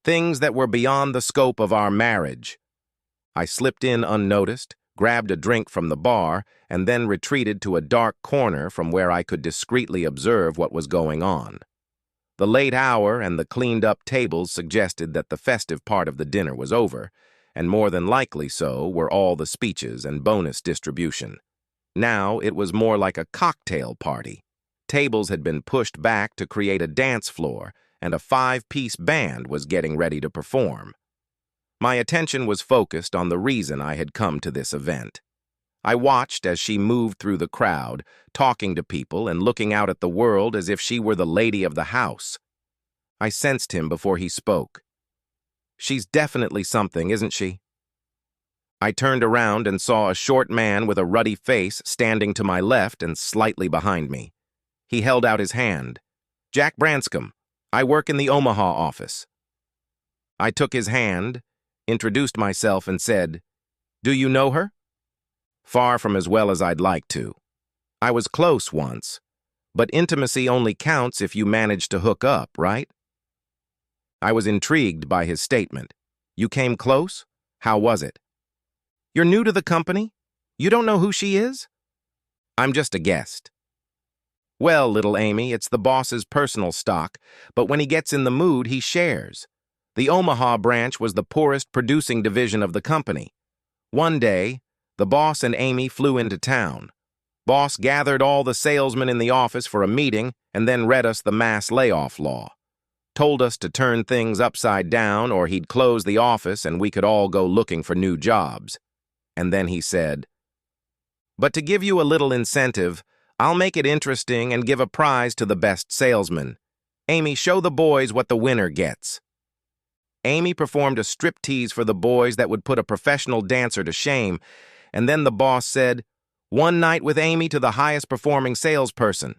things that were beyond the scope of our marriage. I slipped in unnoticed, grabbed a drink from the bar, and then retreated to a dark corner from where I could discreetly observe what was going on. The late hour and the cleaned-up tables suggested that the festive part of the dinner was over, and more than likely so were all the speeches and bonus distribution. Now it was more like a cocktail party. Tables had been pushed back to create a dance floor, and a 5-piece band was getting ready to perform. My attention was focused on the reason I had come to this event. I watched as she moved through the crowd, talking to people and looking out at the world as if she were the lady of the house. I sensed him before he spoke. "She's definitely something, isn't she?" I turned around and saw a short man with a ruddy face standing to my left and slightly behind me. He held out his hand. "Jack Branscombe. I work in the Omaha office." I took his hand, introduced myself, and said, "Do you know her?" Far from as well as I'd like to. I was close once, but intimacy only counts if you manage to hook up, right? I was intrigued by his statement. "You came close? How was it?" "You're new to the company? You don't know who she is?" "I'm just a guest." "Well, little Amy, it's the boss's personal stock, but when he gets in the mood, he shares. The Omaha branch was the poorest producing division of the company. One day, the boss and Amy flew into town. Boss gathered all the salesmen in the office for a meeting and then read us the mass layoff law. Told us to turn things upside down or he'd close the office and we could all go looking for new jobs. And then he said, 'But to give you a little incentive, I'll make it interesting and give a prize to the best salesman. Amy, show the boys what the winner gets.' Amy performed a striptease for the boys that would put a professional dancer to shame, and then the boss said, 'One night with Amy to the highest performing salesperson.'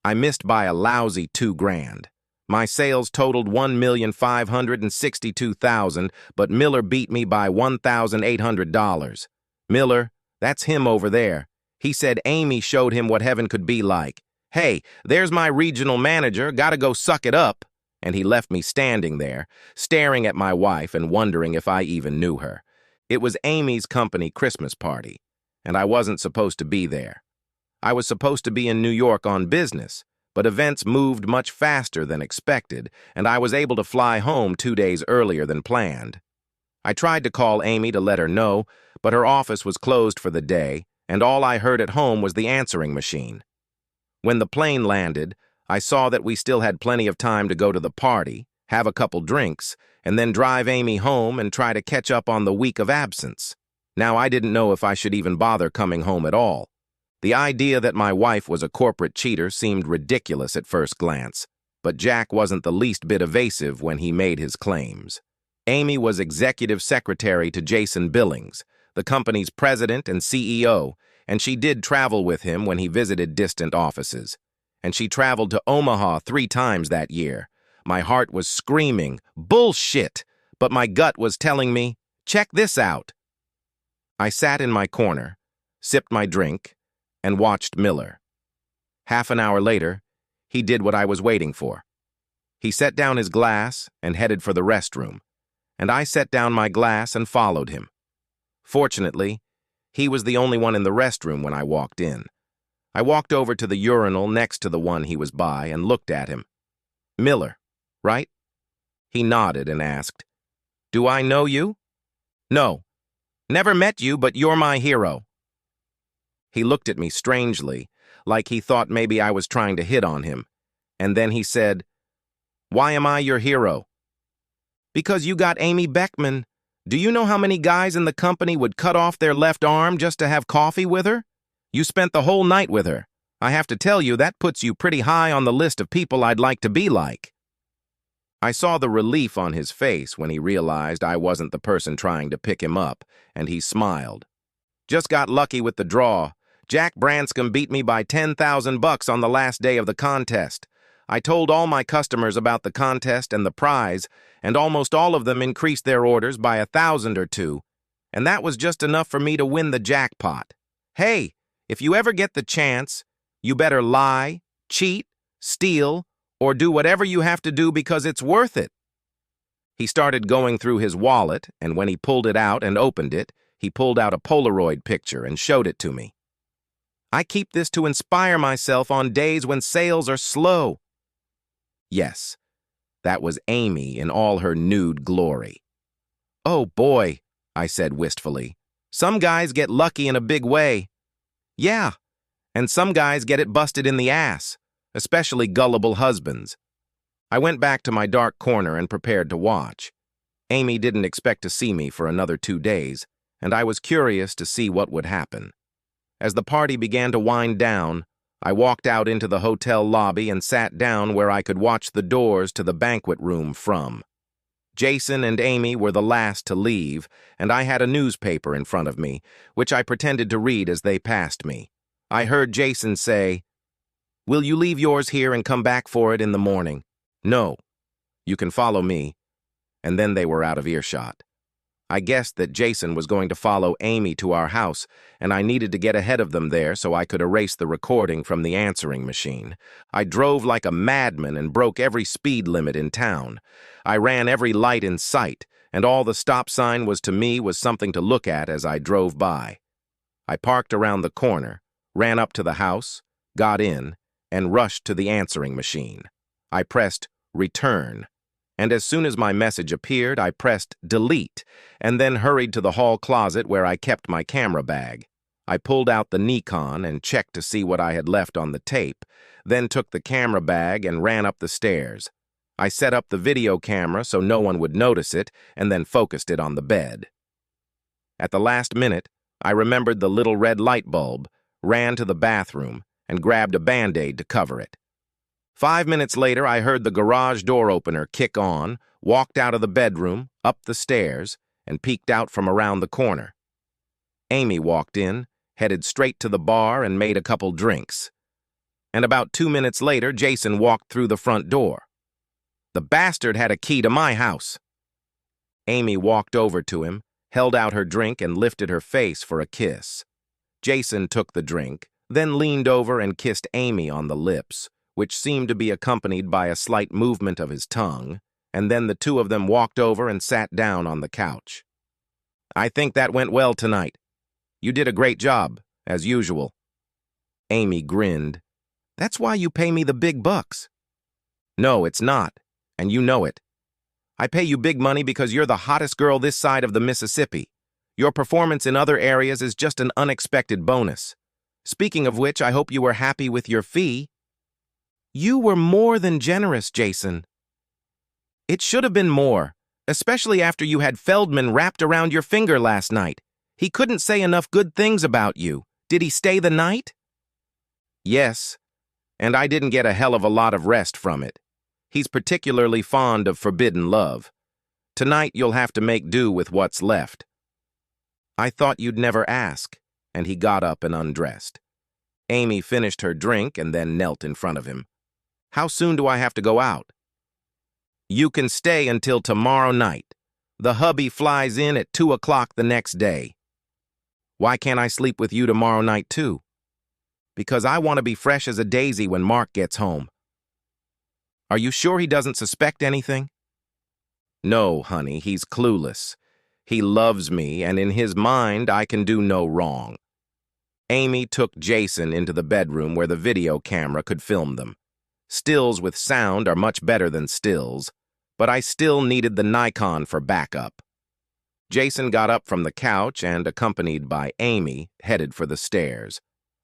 I missed by a lousy $2,000. My sales totaled $1,562,000, but Miller beat me by $1,800. Miller, that's him over there. He said Amy showed him what heaven could be like. 'Hey, there's my regional manager, gotta go suck it up.' And he left me standing there, staring at my wife and wondering if I even knew her. It was Amy's company Christmas party, and I wasn't supposed to be there. I was supposed to be in New York on business, but events moved much faster than expected, and I was able to fly home 2 days earlier than planned. I tried to call Amy to let her know, but her office was closed for the day, and all I heard at home was the answering machine. When the plane landed, I saw that we still had plenty of time to go to the party, have a couple drinks, and then drive Amy home and try to catch up on the week of absence. Now I didn't know if I should even bother coming home at all. The idea that my wife was a corporate cheater seemed ridiculous at first glance, but Jack wasn't the least bit evasive when he made his claims. Amy was executive secretary to Jason Billings, the company's president and CEO, and she did travel with him when he visited distant offices. And she traveled to Omaha 3 times that year. My heart was screaming, "Bullshit!" But my gut was telling me, "Check this out." I sat in my corner, sipped my drink, and watched Miller. Half an hour later, he did what I was waiting for. He set down his glass and headed for the restroom, and I set down my glass and followed him. Fortunately, he was the only one in the restroom when I walked in. I walked over to the urinal next to the one he was by and looked at him. "Miller, right?" He nodded and asked, "Do I know you?" "No. Never met you, but you're my hero." He looked at me strangely, like he thought maybe I was trying to hit on him, and then he said, "Why am I your hero?" "Because you got Amy Beckman. Do you know how many guys in the company would cut off their left arm just to have coffee with her? You spent the whole night with her. I have to tell you, that puts you pretty high on the list of people I'd like to be like." I saw the relief on his face when he realized I wasn't the person trying to pick him up, and he smiled. "Just got lucky with the draw. Jack Branscombe beat me by $10,000 on the last day of the contest. I told all my customers about the contest and the prize, and almost all of them increased their orders by 1,000 or 2, and that was just enough for me to win the jackpot. Hey, if you ever get the chance, you better lie, cheat, steal, or do whatever you have to do because it's worth it." He started going through his wallet, and when he pulled it out and opened it, he pulled out a Polaroid picture and showed it to me. I keep this to inspire myself on days when sales are slow. Yes, that was Amy in all her nude glory. Oh boy, I said wistfully. Some guys get lucky in a big way. Yeah, and some guys get it busted in the ass, especially gullible husbands. I went back to my dark corner and prepared to watch. Amy didn't expect to see me for another 2 days, and I was curious to see what would happen. As the party began to wind down, I walked out into the hotel lobby and sat down where I could watch the doors to the banquet room from. Jason and Amy were the last to leave, and I had a newspaper in front of me, which I pretended to read as they passed me. I heard Jason say, "Will you leave yours here and come back for it in the morning?" "No. You can follow me." And then they were out of earshot. I guessed that Jason was going to follow Amy to our house, and I needed to get ahead of them there so I could erase the recording from the answering machine. I drove like a madman and broke every speed limit in town. I ran every light in sight, and all the stop sign was to me was something to look at as I drove by. I parked around the corner, ran up to the house, got in, and rushed to the answering machine. I pressed return. And as soon as my message appeared, I pressed delete, and then hurried to the hall closet where I kept my camera bag. I pulled out the Nikon and checked to see what I had left on the tape, then took the camera bag and ran up the stairs. I set up the video camera so no one would notice it, and then focused it on the bed. At the last minute, I remembered the little red light bulb, ran to the bathroom, and grabbed a Band-Aid to cover it. 5 minutes later, I heard the garage door opener kick on, walked out of the bedroom, up the stairs, and peeked out from around the corner. Amy walked in, headed straight to the bar and made a couple drinks. And about 2 minutes later, Jason walked through the front door. The bastard had a key to my house. Amy walked over to him, held out her drink, and lifted her face for a kiss. Jason took the drink, then leaned over and kissed Amy on the lips, which seemed to be accompanied by a slight movement of his tongue, and then the two of them walked over and sat down on the couch. "I think that went well tonight. You did a great job, as usual." Amy grinned. "That's why you pay me the big bucks." "No, it's not, and you know it. I pay you big money because you're the hottest girl this side of the Mississippi. Your performance in other areas is just an unexpected bonus. Speaking of which, I hope you were happy with your fee." "You were more than generous, Jason." "It should have been more, especially after you had Feldman wrapped around your finger last night. He couldn't say enough good things about you. Did he stay the night?" "Yes, and I didn't get a hell of a lot of rest from it. He's particularly fond of forbidden love. Tonight you'll have to make do with what's left." "I thought you'd never ask," and he got up and undressed. Amy finished her drink and then knelt in front of him. "How soon do I have to go out?" "You can stay until tomorrow night. The hubby flies in at 2 o'clock the next day." "Why can't I sleep with you tomorrow night too?" "Because I want to be fresh as a daisy when Mark gets home." "Are you sure he doesn't suspect anything?" "No, honey, he's clueless. He loves me, and in his mind, I can do no wrong." Amy took Jason into the bedroom where the video camera could film them. Stills with sound are much better than stills, but I still needed the Nikon for backup. Jason got up from the couch and, accompanied by Amy, headed for the stairs.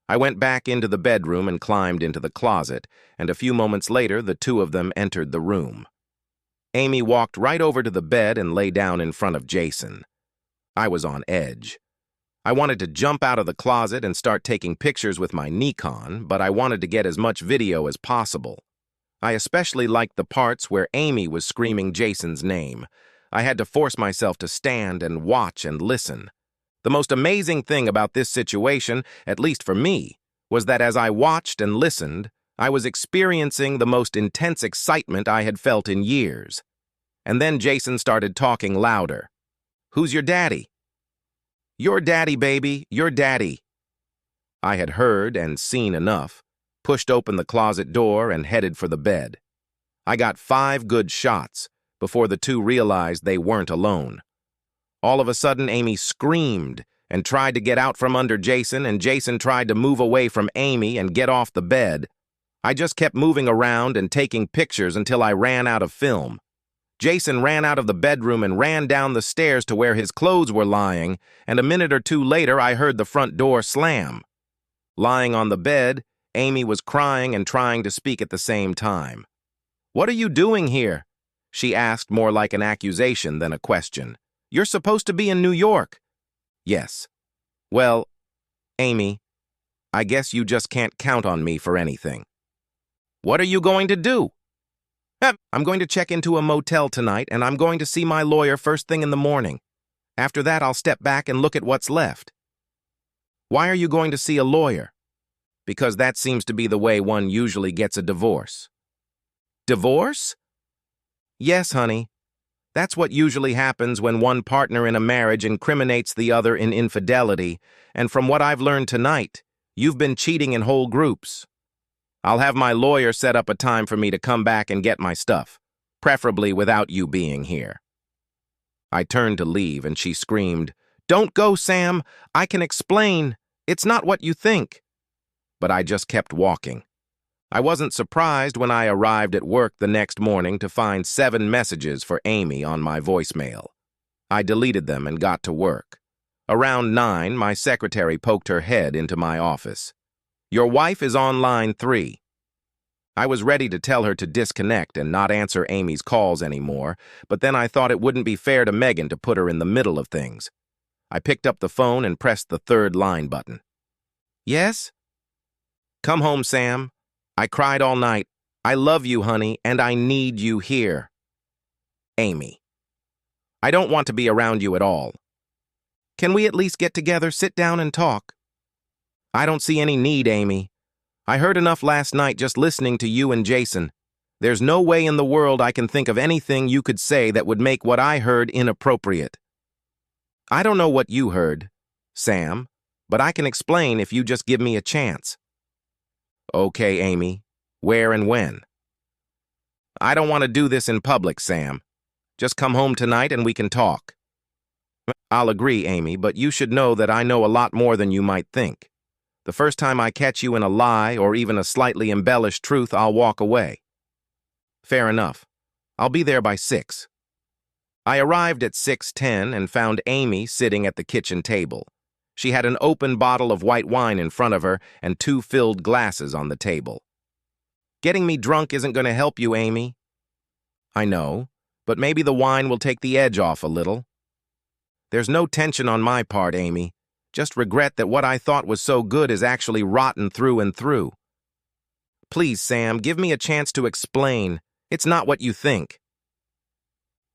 I went back into the bedroom and climbed into the closet, and a few moments later the two of them entered the room. Amy walked right over to the bed and lay down in front of Jason. I was on edge. I wanted to jump out of the closet and start taking pictures with my Nikon, but I wanted to get as much video as possible. I especially liked the parts where Amy was screaming Jason's name. I had to force myself to stand and watch and listen. The most amazing thing about this situation, at least for me, was that as I watched and listened, I was experiencing the most intense excitement I had felt in years. And then Jason started talking louder. "Who's your daddy?" "Your daddy, baby, your daddy." I had heard and seen enough, pushed open the closet door and headed for the bed. I got 5 good shots, before the two realized they weren't alone. All of a sudden, Amy screamed and tried to get out from under Jason, and Jason tried to move away from Amy and get off the bed. I just kept moving around and taking pictures until I ran out of film. Jason ran out of the bedroom and ran down the stairs to where his clothes were lying, and a minute or two later I heard the front door slam. Lying on the bed, Amy was crying and trying to speak at the same time. "What are you doing here?" she asked, more like an accusation than a question. "You're supposed to be in New York." "Yes." "Well, Amy, I guess you just can't count on me for anything." "What are you going to do?" "I'm going to check into a motel tonight, and I'm going to see my lawyer first thing in the morning. After that, I'll step back and look at what's left." "Why are you going to see a lawyer?" "Because that seems to be the way one usually gets a divorce." "Divorce?" "Yes, honey. That's what usually happens when one partner in a marriage incriminates the other in infidelity, and from what I've learned tonight, you've been cheating in whole groups. I'll have my lawyer set up a time for me to come back and get my stuff, preferably without you being here." I turned to leave, and she screamed, "Don't go, Sam. I can explain. It's not what you think." But I just kept walking. I wasn't surprised when I arrived at work the next morning to find 7 messages for Amy on my voicemail. I deleted them and got to work. Around 9, my secretary poked her head into my office. "Your wife is on line 3. I was ready to tell her to disconnect and not answer Amy's calls anymore, but then I thought it wouldn't be fair to Megan to put her in the middle of things. I picked up the phone and pressed the 3rd line button. "Yes?" "Come home, Sam. I cried all night. I love you, honey, and I need you here. Amy." "I don't want to be around you at all." "Can we at least get together, sit down and talk?" "I don't see any need, Amy. I heard enough last night just listening to you and Jason. There's no way in the world I can think of anything you could say that would make what I heard inappropriate." "I don't know what you heard, Sam, but I can explain if you just give me a chance." "Okay, Amy. Where and when?" "I don't want to do this in public, Sam. Just come home tonight and we can talk." "I'll agree, Amy, but you should know that I know a lot more than you might think. The first time I catch you in a lie or even a slightly embellished truth, I'll walk away." "Fair enough. I'll be there by 6. I arrived at 6:10 and found Amy sitting at the kitchen table. She had an open bottle of white wine in front of her and 2 filled glasses on the table. "Getting me drunk isn't going to help you, Amy." "I know, but maybe the wine will take the edge off a little." "There's no tension on my part, Amy. Just regret that what I thought was so good is actually rotten through and through." "Please, Sam, give me a chance to explain. It's not what you think."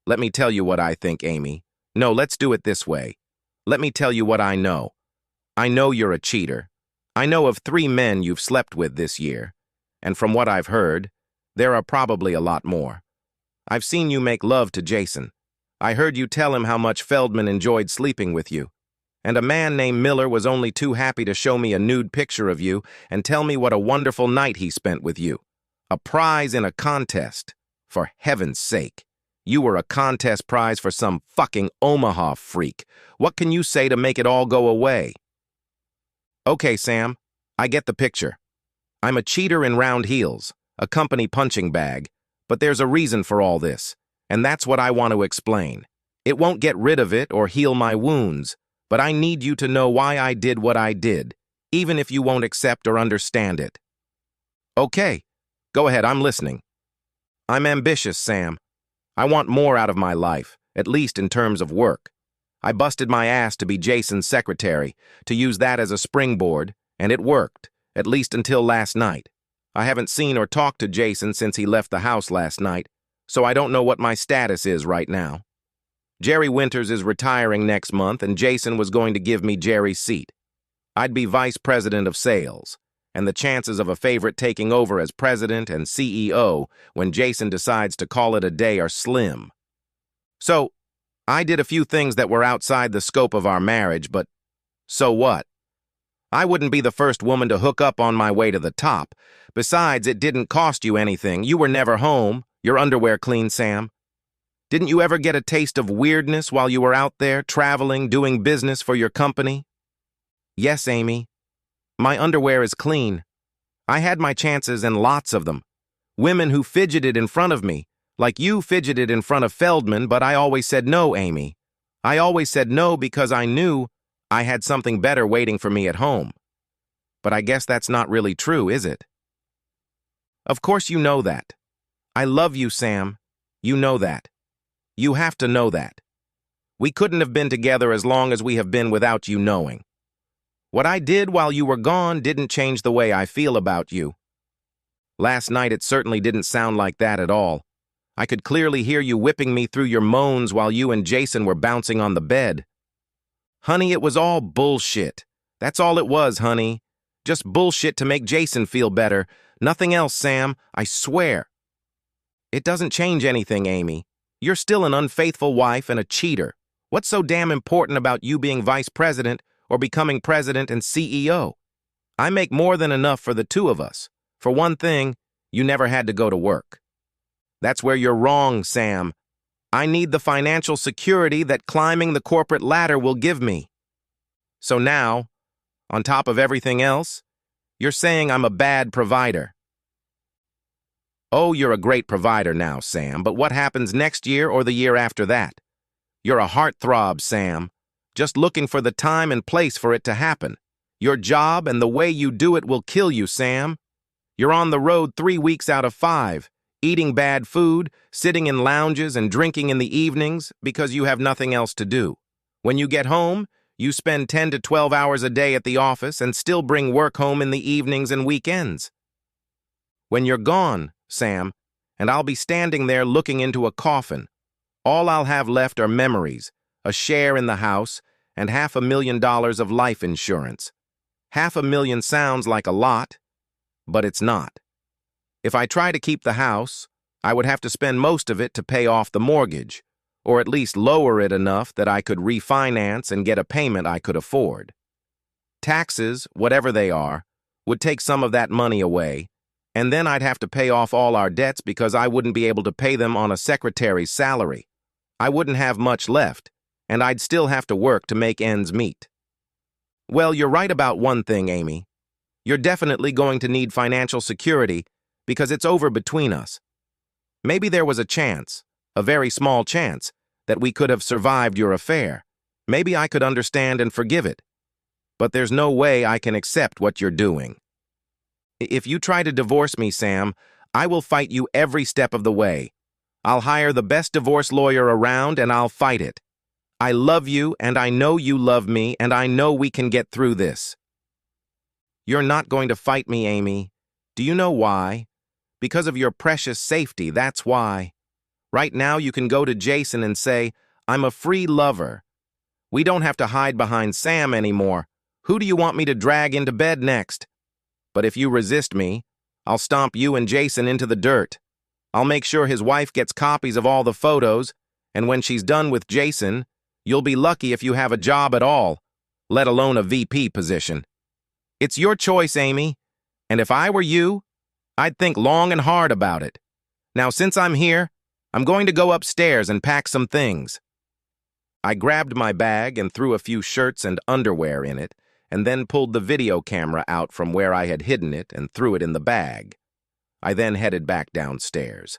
"Let me tell you what I think, Amy. No, let's do it this way. Let me tell you what I know. I know you're a cheater. I know of 3 men you've slept with this year. And from what I've heard, there are probably a lot more. I've seen you make love to Jason. I heard you tell him how much Feldman enjoyed sleeping with you. And a man named Miller was only too happy to show me a nude picture of you and tell me what a wonderful night he spent with you. A prize in a contest. For heaven's sake. You were a contest prize for some fucking Omaha freak. What can you say to make it all go away?" "Okay, Sam, I get the picture. I'm a cheater in round heels, a company punching bag, but there's a reason for all this, and that's what I want to explain. It won't get rid of it or heal my wounds, but I need you to know why I did what I did, even if you won't accept or understand it." "Okay, go ahead, I'm listening." "I'm ambitious, Sam. I want more out of my life, at least in terms of work. I busted my ass to be Jason's secretary, to use that as a springboard, and it worked, at least until last night. I haven't seen or talked to Jason since he left the house last night, so I don't know what my status is right now. Jerry Winters is retiring next month, and Jason was going to give me Jerry's seat. I'd be vice president of sales, and the chances of a favorite taking over as president and CEO when Jason decides to call it a day are slim. So, I did a few things that were outside the scope of our marriage, but so what? I wouldn't be the first woman to hook up on my way to the top. Besides, it didn't cost you anything. You were never home. Your underwear clean, Sam. Didn't you ever get a taste of weirdness while you were out there, traveling, doing business for your company? Yes, Amy. My underwear is clean. I had my chances and lots of them. Women who fidgeted in front of me, like you fidgeted in front of Feldman, but I always said no, Amy. I always said no because I knew I had something better waiting for me at home. But I guess that's not really true, is it? Of course you know that. I love you, Sam. You know that. You have to know that. We couldn't have been together as long as we have been without you knowing. What I did while you were gone didn't change the way I feel about you. Last night it certainly didn't sound like that at all. I could clearly hear you whipping me through your moans while you and Jason were bouncing on the bed. Honey, it was all bullshit. That's all it was, honey. Just bullshit to make Jason feel better. Nothing else, Sam, I swear. It doesn't change anything, Amy. You're still an unfaithful wife and a cheater. What's so damn important about you being vice president or becoming president and CEO? I make more than enough for the two of us. For one thing, you never had to go to work. That's where you're wrong, Sam. I need the financial security that climbing the corporate ladder will give me. So now, on top of everything else, you're saying I'm a bad provider. Oh, you're a great provider now, Sam, but what happens next year or the year after that? You're a heartthrob, Sam, just looking for the time and place for it to happen. Your job and the way you do it will kill you, Sam. You're on the road 3 weeks out of 5, eating bad food, sitting in lounges and drinking in the evenings because you have nothing else to do. When you get home, you spend 10 to 12 hours a day at the office and still bring work home in the evenings and weekends. When you're gone, Sam, and I'll be standing there looking into a coffin, all I'll have left are memories, a share in the house, and $500,000 of life insurance. $500,000 sounds like a lot, but it's not. If I try to keep the house, I would have to spend most of it to pay off the mortgage, or at least lower it enough that I could refinance and get a payment I could afford. Taxes, whatever they are, would take some of that money away, and then I'd have to pay off all our debts because I wouldn't be able to pay them on a secretary's salary. I wouldn't have much left, and I'd still have to work to make ends meet. Well, you're right about one thing, Amy. You're definitely going to need financial security because it's over between us. Maybe there was a chance, a very small chance, that we could have survived your affair. Maybe I could understand and forgive it. But there's no way I can accept what you're doing. If you try to divorce me, Sam, I will fight you every step of the way. I'll hire the best divorce lawyer around and I'll fight it. I love you and I know you love me and I know we can get through this. You're not going to fight me, Amy. Do you know why? Because of your precious safety, that's why. Right now you can go to Jason and say, I'm a free lover. We don't have to hide behind Sam anymore. Who do you want me to drag into bed next? But if you resist me, I'll stomp you and Jason into the dirt. I'll make sure his wife gets copies of all the photos, and when she's done with Jason, you'll be lucky if you have a job at all, let alone a VP position. It's your choice, Amy, and if I were you, I'd think long and hard about it. Now, since I'm here, I'm going to go upstairs and pack some things. I grabbed my bag and threw a few shirts and underwear in it, and then pulled the video camera out from where I had hidden it and threw it in the bag. I then headed back downstairs.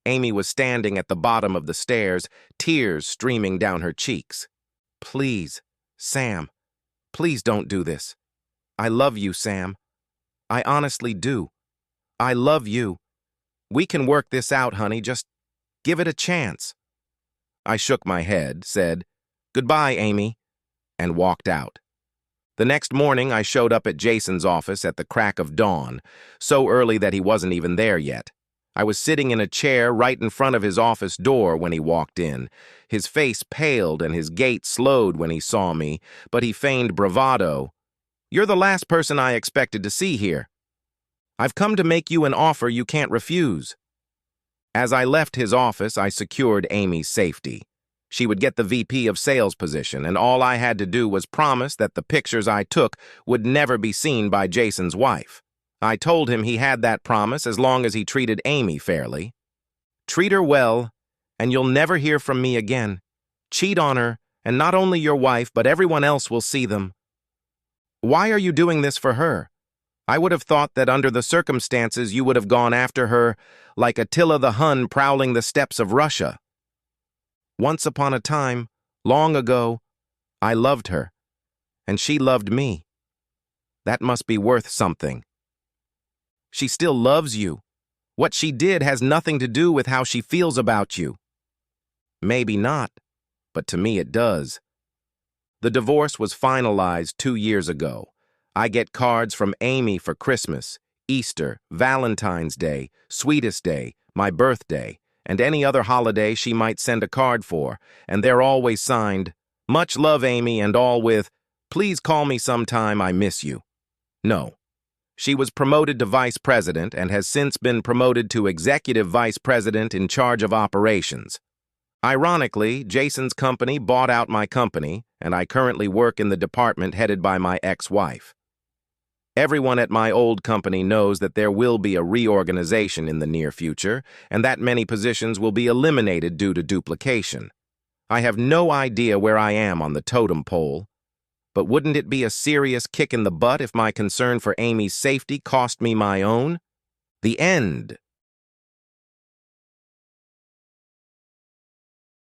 Amy was standing at the bottom of the stairs, tears streaming down her cheeks. Please, Sam, please don't do this. I love you, Sam. I honestly do. I love you. We can work this out, honey. Just give it a chance. I shook my head, said, Goodbye, Amy, and walked out. The next morning, I showed up at Jason's office at the crack of dawn, so early that he wasn't even there yet. I was sitting in a chair right in front of his office door when he walked in. His face paled and his gait slowed when he saw me, but he feigned bravado. You're the last person I expected to see here. I've come to make you an offer you can't refuse. As I left his office, I secured Amy's safety. She would get the VP of sales position, and all I had to do was promise that the pictures I took would never be seen by Jason's wife. I told him he had that promise as long as he treated Amy fairly. Treat her well, and you'll never hear from me again. Cheat on her, and not only your wife, but everyone else will see them. Why are you doing this for her? I would have thought that under the circumstances you would have gone after her like Attila the Hun prowling the steppes of Russia. Once upon a time, long ago, I loved her, and she loved me. That must be worth something. She still loves you. What she did has nothing to do with how she feels about you. Maybe not, but to me it does. The divorce was finalized 2 years ago. I get cards from Amy for Christmas, Easter, Valentine's Day, Sweetest Day, my birthday, and any other holiday she might send a card for, and they're always signed, "Much love, Amy," and all with, "Please call me sometime, I miss you." No. She was promoted to vice president and has since been promoted to executive vice president in charge of operations. Ironically, Jason's company bought out my company, and I currently work in the department headed by my ex-wife. Everyone at my old company knows that there will be a reorganization in the near future, and that many positions will be eliminated due to duplication. I have no idea where I am on the totem pole, but wouldn't it be a serious kick in the butt if my concern for Amy's safety cost me my own? The end.